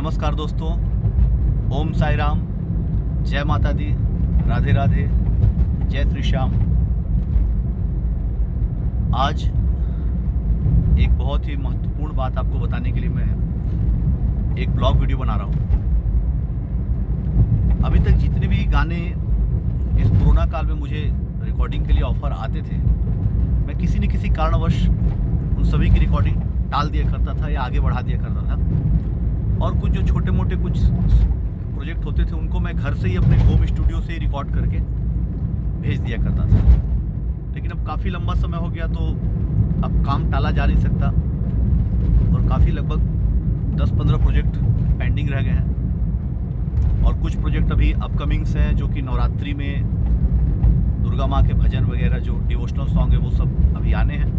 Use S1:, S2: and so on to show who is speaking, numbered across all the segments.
S1: नमस्कार दोस्तों, ओम साई राम, जय माता दी, राधे राधे, जय श्री श्याम। आज एक बहुत ही महत्वपूर्ण बात आपको बताने के लिए मैं एक ब्लॉग वीडियो बना रहा हूँ। अभी तक जितने भी गाने इस कोरोना काल में मुझे रिकॉर्डिंग के लिए ऑफ़र आते थे, मैं किसी न किसी कारणवश उन सभी की रिकॉर्डिंग टाल दिया करता था या आगे बढ़ा दिया करता था। और कुछ जो छोटे मोटे कुछ प्रोजेक्ट होते थे उनको मैं घर से ही अपने होम स्टूडियो से ही रिकॉर्ड करके भेज दिया करता था। लेकिन अब काफ़ी लंबा समय हो गया तो अब काम टाला जा नहीं सकता और काफ़ी लगभग 10-15 प्रोजेक्ट पेंडिंग रह गए हैं। और कुछ प्रोजेक्ट अभी अपकमिंग्स हैं जो कि नवरात्रि में दुर्गा माँ के भजन वगैरह जो डिवोशनल सॉन्ग है वो सब अभी आने हैं।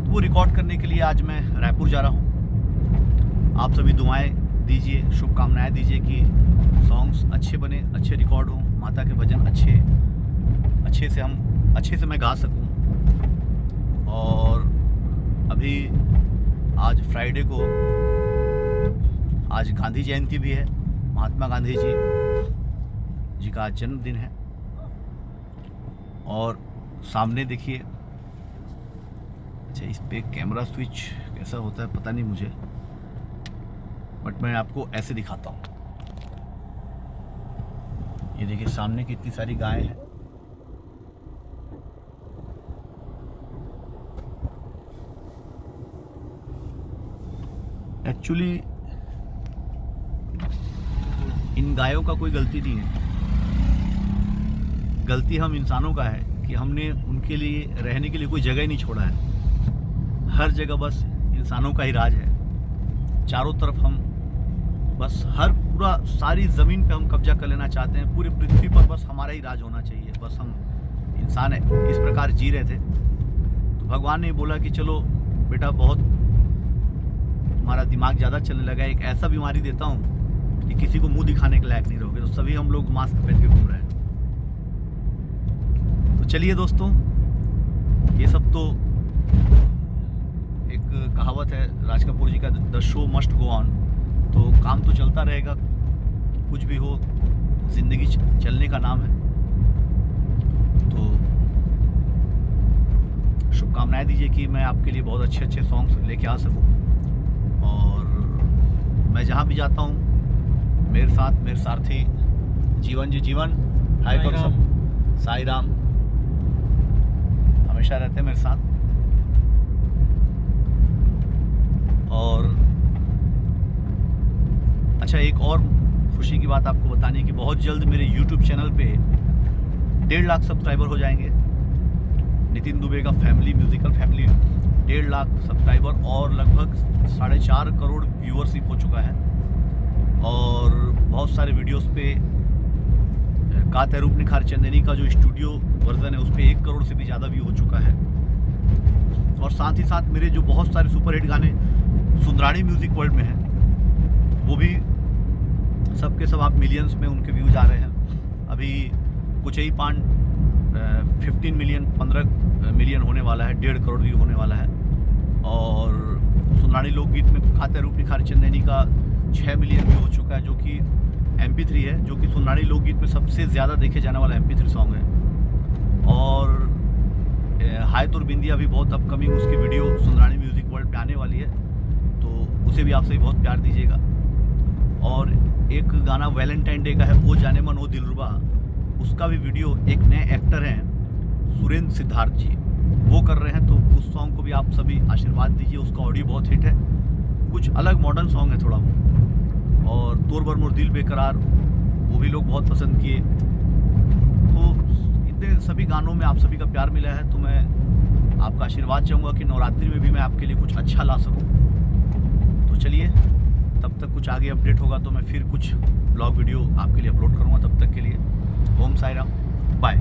S1: तो वो रिकॉर्ड करने के लिए आज मैं रायपुर जा रहा हूँ। आप सभी दुआएं दीजिए, शुभकामनाएं दीजिए कि सॉन्ग्स अच्छे बने, अच्छे रिकॉर्ड हों, माता के भजन अच्छे से मैं गा सकूं। और अभी आज फ्राइडे को आज गांधी जयंती भी है, महात्मा गांधी जी का आज जन्मदिन है। और सामने देखिए, अच्छा इस पे कैमरा स्विच कैसा होता है पता नहीं मुझे, बट मैं आपको ऐसे दिखाता हूँ। ये देखिए सामने कितनी सारी गायें हैं। एक्चुअली इन गायों का कोई गलती नहीं है, गलती हम इंसानों का है कि हमने उनके लिए रहने के लिए कोई जगह ही नहीं छोड़ा है। हर जगह बस इंसानों का ही राज है। चारों तरफ हम बस पूरा सारी ज़मीन पे हम कब्जा कर लेना चाहते हैं। पूरी पृथ्वी पर बस हमारा ही राज होना चाहिए। बस हम इंसान है इस प्रकार जी रहे थे। तो भगवान ने बोला कि चलो बेटा, बहुत हमारा दिमाग ज़्यादा चलने लगा है, एक ऐसा बीमारी देता हूँ कि किसी को मुंह दिखाने के लायक नहीं रहोगे। तो सभी हम लोग मास्क पहन के घूम रहे हैं। तो चलिए दोस्तों, ये सब तो एक कहावत है राज कपूर जी का, the show must go on. तो काम तो चलता रहेगा, कुछ भी हो, ज़िंदगी चलने का नाम है। तो शुभकामनाएं दीजिए कि मैं आपके लिए बहुत अच्छे सॉन्ग्स लेके आ सकूं। और मैं जहां भी जाता हूं, मेरे साथ मेरे सारथी जीवन जी जीवन, हाय करो सब, साई राम हमेशा रहते हैं मेरे साथ। और अच्छा, एक और खुशी की बात आपको बतानी कि बहुत जल्द मेरे YouTube चैनल पे 1.5 लाख सब्सक्राइबर हो जाएंगे। नितिन दुबे का family, musical family, 1.5 lakh subscriber और लगभग 4.5 करोड़ व्यूअरशिप हो चुका है। और बहुत सारे वीडियोस पे गाते रूप निखार चंदेनी का जो स्टूडियो वर्जन है उस पर 1 करोड़ से भी ज़्यादा व्यू हो चुका है। और साथ ही साथ मेरे जो बहुत सारे सुपरहिट गाने सुंदरानी म्यूज़िक वर्ल्ड में हैं, वो भी सब के सब आप मिलियंस में उनके व्यूज आ रहे हैं। अभी कुछ ही 15 मिलियन होने वाला है, 1.5 करोड़ व्यू होने वाला है। और सुंदरानी लोकगीत में गाते रूप निखार चंदेनी का 6 मिलियन व्यू हो चुका है, जो कि MP3 है, जो कि सुंदरानी लोकगीत में सबसे ज़्यादा देखे जाने वाला MP3 सॉन्ग है। और हाय तुर बिंदिया भी बहुत अपकमिंग, उसकी वीडियो सुंदरानी म्यूज़िक वर्ल्ड पे आने वाली है, तो उसे भी आप सभी बहुत प्यार दीजिएगा। और एक गाना वैलेंटाइन डे का है, ओ जाने मन ओ दिलरुबा, उसका भी वीडियो एक नए एक्टर हैं सुरेंद्र सिद्धार्थ जी, वो कर रहे हैं। तो उस सॉन्ग को भी आप सभी आशीर्वाद दीजिए। उसका ऑडियो बहुत हिट है, कुछ अलग मॉडर्न सॉन्ग है थोड़ा वो। और तोर बर मोर दिल बेकरार, वो भी लोग बहुत पसंद किए। तो इतने सभी गानों में आप सभी का प्यार मिला है। तो मैं आपका आशीर्वाद चाहूँगा कि नवरात्रि में भी मैं आपके लिए कुछ अच्छा ला सकूँ। तो चलिए, तब तक कुछ आगे अपडेट होगा तो मैं फिर कुछ ब्लॉग वीडियो आपके लिए अपलोड करूँगा। तब तक के लिए ओम साई राम, बाय।